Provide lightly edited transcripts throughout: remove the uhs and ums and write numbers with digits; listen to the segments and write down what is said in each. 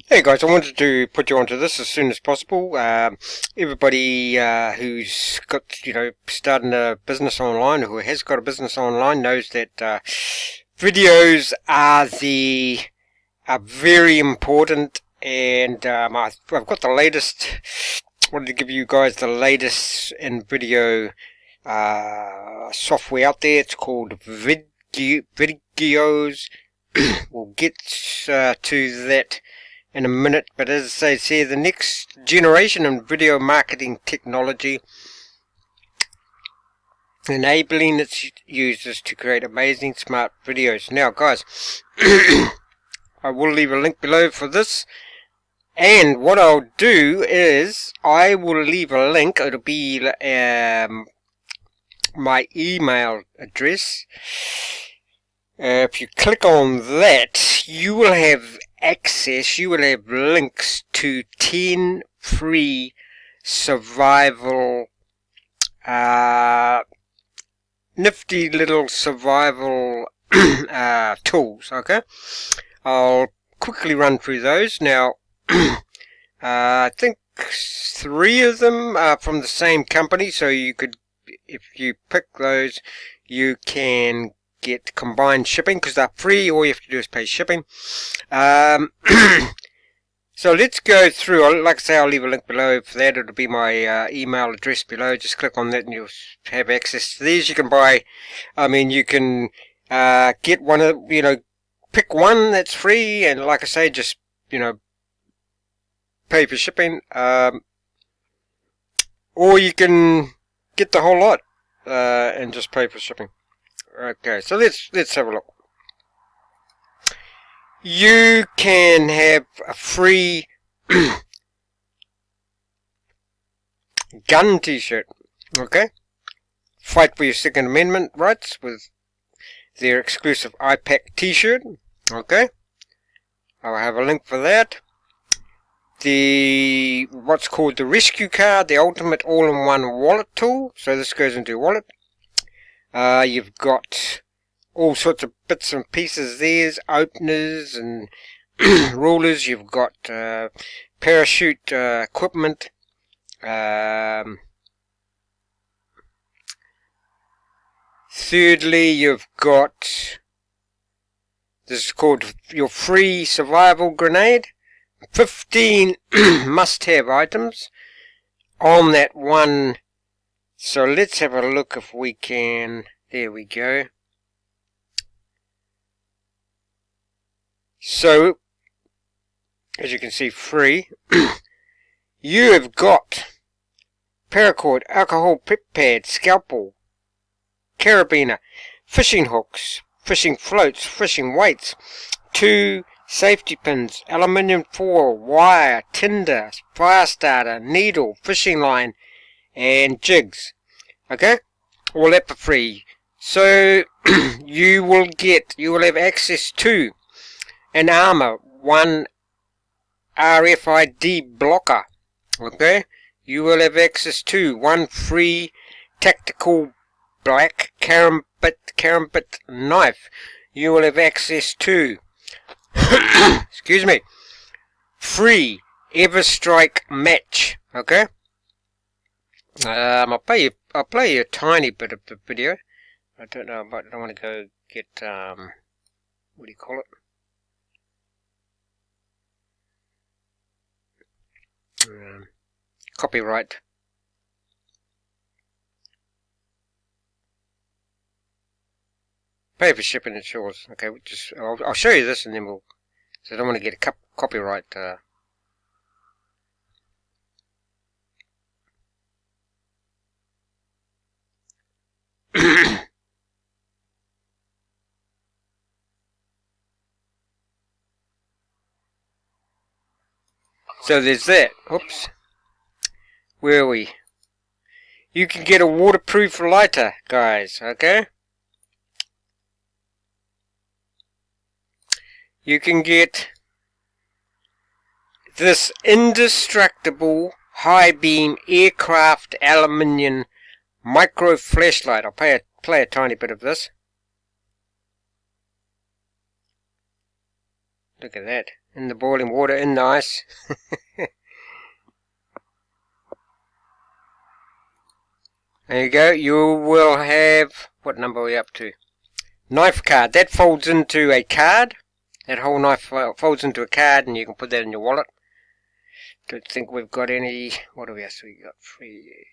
Hey guys, I wanted to put you onto this as soon as possible. Everybody who's got, starting a business online, who has got a business online, knows that videos are very important. And I've got the latest. Wanted to give you guys the latest in video software out there. It's called Vidgeos. We'll get to that in a minute, but as I say, the next generation in video marketing technology, enabling its users to create amazing smart videos. Now guys, I will leave a link below for this, and what I'll do is I will leave a link. It'll be my email address. If you click on that, you will have access, you will have links to 10 free survival, nifty little survival tools, okay? I'll quickly run through those. Now, I think 3 of them are from the same company, so you could, if you pick those, you can get combined shipping because they're free. All you have to do is pay shipping. So let's go through. Like I say, I'll leave a link below for that. It'll be my email address below. Just click on that and you'll have access to these. You can buy, you can get one of, pick one that's free, and like I say, just, pay for shipping. Or you can get the whole lot and just pay for shipping. Okay, so let's have a look. You can have a free gun t-shirt, okay? Fight for your Second Amendment rights with their exclusive iPack t-shirt, okay? I'll have a link for that. What's called the rescue card, the ultimate all-in-one wallet tool. So this goes into your wallet. You've got all sorts of bits and pieces. There's openers and rulers. You've got parachute equipment. Thirdly, you've got, this is called your free survival grenade. 15 must-have items on that one. So let's have a look if we can. There we go. So, as you can see, free. You have got paracord, alcohol pep pad, scalpel, carabiner, fishing hooks, fishing floats, fishing weights, 2 safety pins, aluminium foil, wire, tinder, fire starter, needle, fishing line, and jigs. Okay, all that for free. So you will have access to an armor, 1 RFID blocker. Okay, you will have access to 1 free tactical black karambit knife. You will have access to excuse me, free Everstrike match. Okay, I'll play you a tiny bit of the video. I don't know, but I don't want to go get what do you call it? Copyright. Pay for shipping and shores. Okay, I'll show you this and then we'll. So I don't want to get a copyright. So there's that. Oops. Where are we? You can get a waterproof lighter, guys. Okay. You can get this indestructible high beam aircraft aluminium micro flashlight. I'll play a tiny bit of this. Look at that. in the boiling water, in the ice. There you go. You will have, what number are we up to? Knife card. That folds into a card. That whole knife folds into a card, and you can put that in your wallet. Don't think we've got any. What do we actually got? Free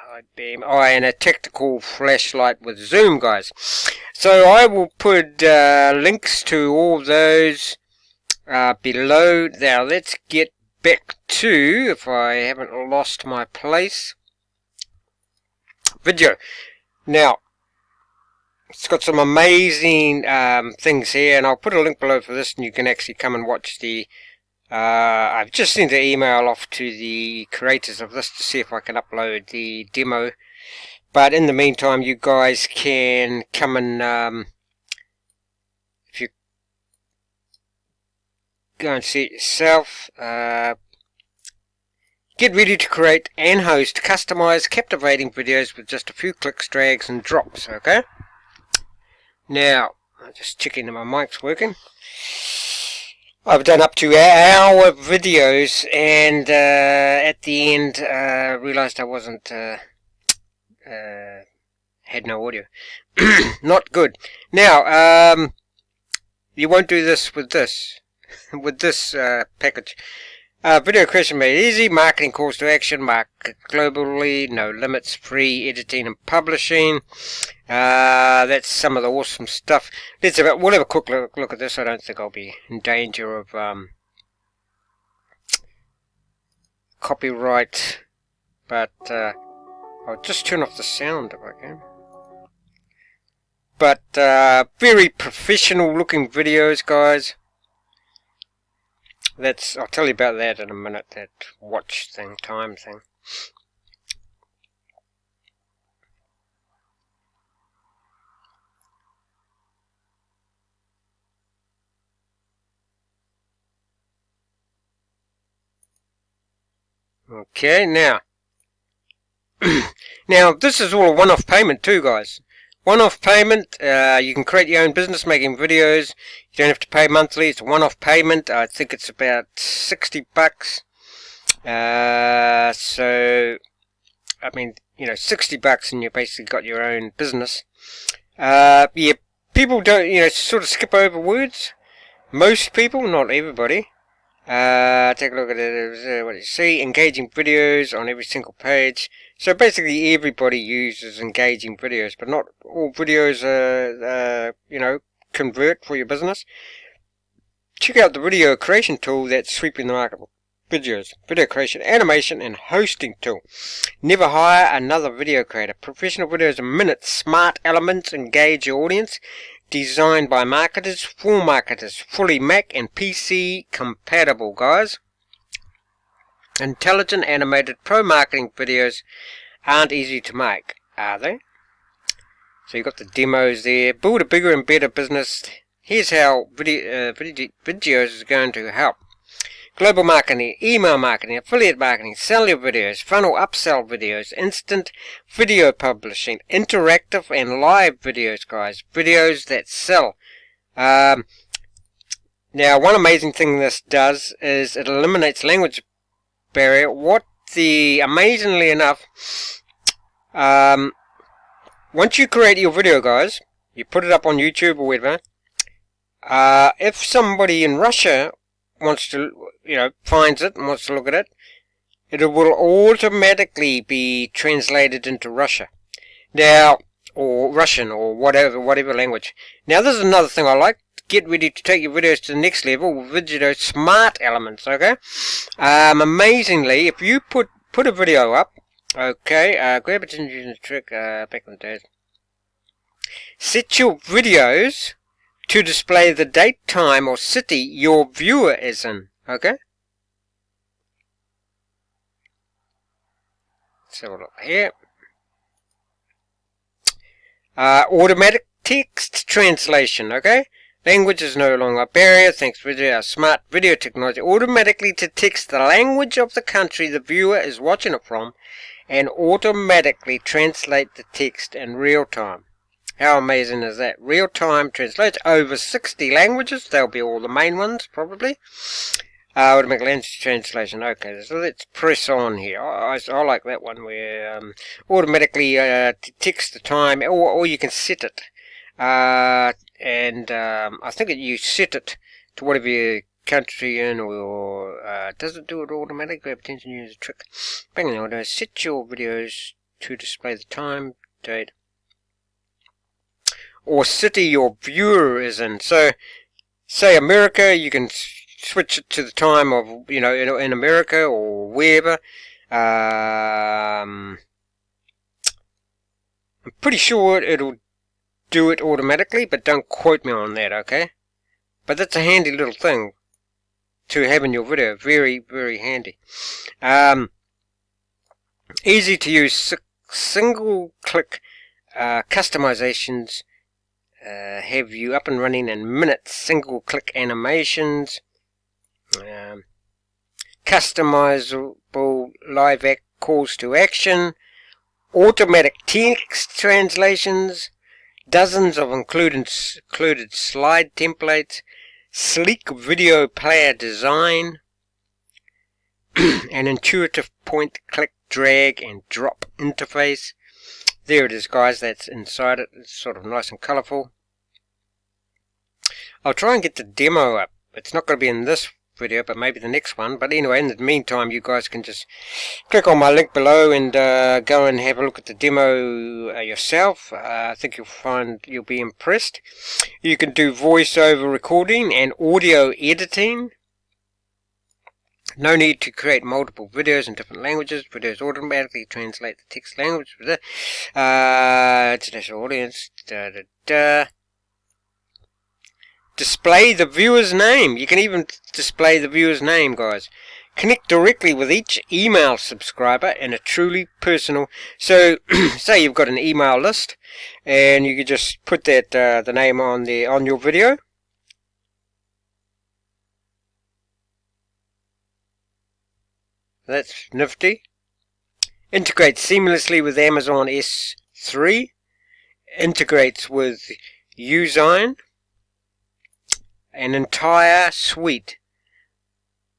high beam. Oh, and a tactical flashlight with zoom, guys. So I will put links to all those below. Now let's get back to, if I haven't lost my place, video. Now it's got some amazing things here, and I'll put a link below for this, and you can actually come and watch the I've just sent an email off to the creators of this to see if I can upload the demo, but in the meantime you guys can come and if you go and see it yourself, get ready to create and host customized captivating videos with just a few clicks, drags and drops. Okay, now I'm just checking that my mic's working. I've done up to hour videos, and at the end realized I wasn't had no audio. Not good. Now you won't do this with this package. Video creation made easy, marketing calls to action, market globally, no limits, free editing and publishing. That's some of the awesome stuff. We'll have a quick look at this. I don't think I'll be in danger of copyright, but I'll just turn off the sound if I can. But very professional looking videos, guys. I'll tell you about that in a minute, that watch thing, time thing. Okay, now now this is all a one-off payment too, guys. One-off payment. You can create your own business making videos. You don't have to pay monthly. It's a one-off payment. I think it's about $60. So I mean, you know, $60 and you basically got your own business. Yeah, people don't, sort of skip over words. Most people, not everybody. Take a look at it. What you see, engaging videos on every single page. So basically everybody uses engaging videos, but not all videos convert for your business. Check out the video creation tool that's sweeping the market. Vidgeos, video creation, animation and hosting tool. Never hire another video creator. Professional videos in minutes. Smart elements engage your audience. Designed by marketers, for marketers. Fully Mac and PC compatible, guys. Intelligent animated pro marketing videos aren't easy to make, are they? So you've got the demos there. Build a bigger and better business. Here's how Vidgeos is going to help. Global marketing, email marketing, affiliate marketing, sell your videos, funnel upsell videos, instant video publishing, interactive and live videos, guys. Videos that sell. Now, one amazing thing this does is it eliminates language barrier. Amazingly enough, once you create your video, guys, you put it up on YouTube or whatever, if somebody in Russia wants to, finds it and wants to look at it, it will automatically be translated into Russia. Now, or Russian, or whatever language. Now, this is another thing I like. Get ready to take your videos to the next level with Vidgeos smart elements, okay? Amazingly, if you put a video up, okay, grab attention using the trick, back in the days. Set your videos to display the date, time, or city your viewer is in, okay? Let's have a look here. Automatic text translation, okay? Language is no longer a barrier thanks to our smart video technology. Automatically to text the language of the country the viewer is watching it from and automatically translate the text in real time. How amazing is that? Real-time translates over 60 languages. They'll be all the main ones, probably. Automatic language translation. Okay, so let's press on here. I like that one where automatically detects the time, or you can set it. I think that you set it to whatever your country in, or does it do it automatically? Grab attention, use a trick. Bang on, set your videos to display the time, date, or city your viewer is in. So, say America, you can switch it to the time of, in America or wherever. I'm pretty sure it'll do it automatically, but don't quote me on that, okay? But that's a handy little thing to have in your video. Very, very handy. Easy to use single click customizations. Have you up and running in minutes. Single click animations. Customizable live calls to action. Automatic text translations. Dozens of included slide templates. Sleek video player design. An intuitive point click drag and drop interface. There it is, guys. That's inside it. It's sort of nice and colourful. I'll try and get the demo up. It's not going to be in this video, but maybe the next one. But anyway, in the meantime, you guys can just click on my link below and go and have a look at the demo yourself. I think you'll be impressed. You can do voiceover recording and audio editing. No need to create multiple videos in different languages. Videos automatically translate the text language. International audience. Display the viewer's name. You can even display the viewer's name, guys. Connect directly with each email subscriber in a truly personal. So, say you've got an email list, and you can just put that the name on your video. That's nifty. Integrates seamlessly with Amazon S3. Integrates with Usign. An entire suite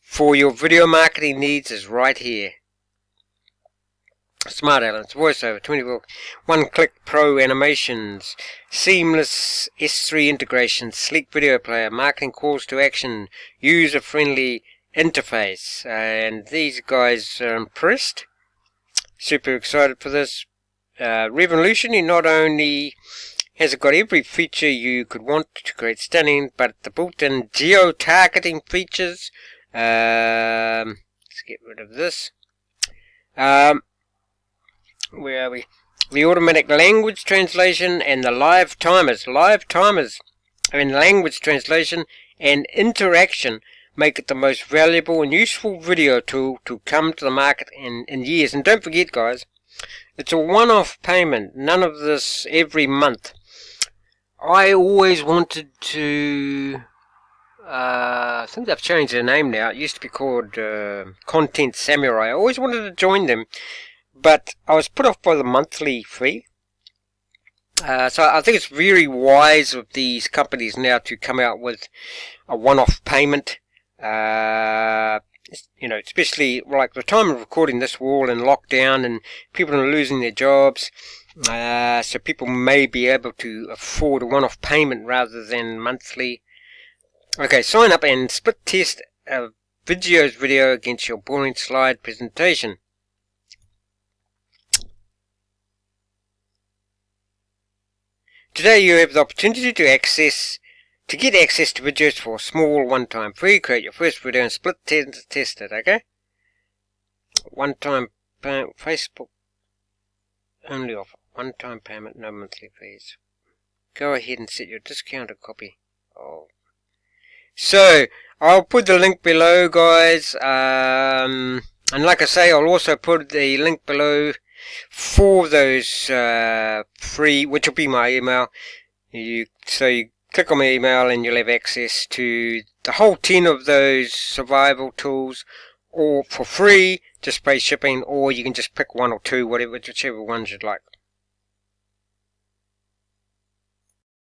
for your video marketing needs is right here. Smart Elements, VoiceOver, 24, one-click pro animations, seamless S3 integration, sleek video player, marketing calls to action, user-friendly interface. And these guys are impressed. Super excited for this. Revolutionary. Not only has it got every feature you could want to create stunning, but the built-in geo-targeting features. Let's get rid of this. Where are we? The automatic language translation and the live timers. Live timers in language translation and interaction make it the most valuable and useful video tool to come to the market in years. And don't forget, guys, it's a one-off payment. None of this every month. I always wanted to, I think they've changed their name now. It used to be called Content Samurai. I always wanted to join them, but I was put off by the monthly fee. So I think it's very wise of these companies now to come out with a one-off payment. Especially like the time of recording this, we're all in lockdown and people are losing their jobs. So people may be able to afford a one-off payment rather than monthly. Okay, sign up and split test a Vidgeos video against your boring slide presentation. Today you have the opportunity to get access to Vidgeos for a small one-time fee. Create your first video and split test it, okay? One-time payment, Facebook only offer. One-time payment, no monthly fees. Go ahead and set your discounted copy. So, I'll put the link below, guys. And like I say, I'll also put the link below for those free, which will be my email. So you click on my email and you'll have access to the whole 10 of those survival tools, or for free, just pay shipping, or you can just pick one or two, whichever ones you'd like.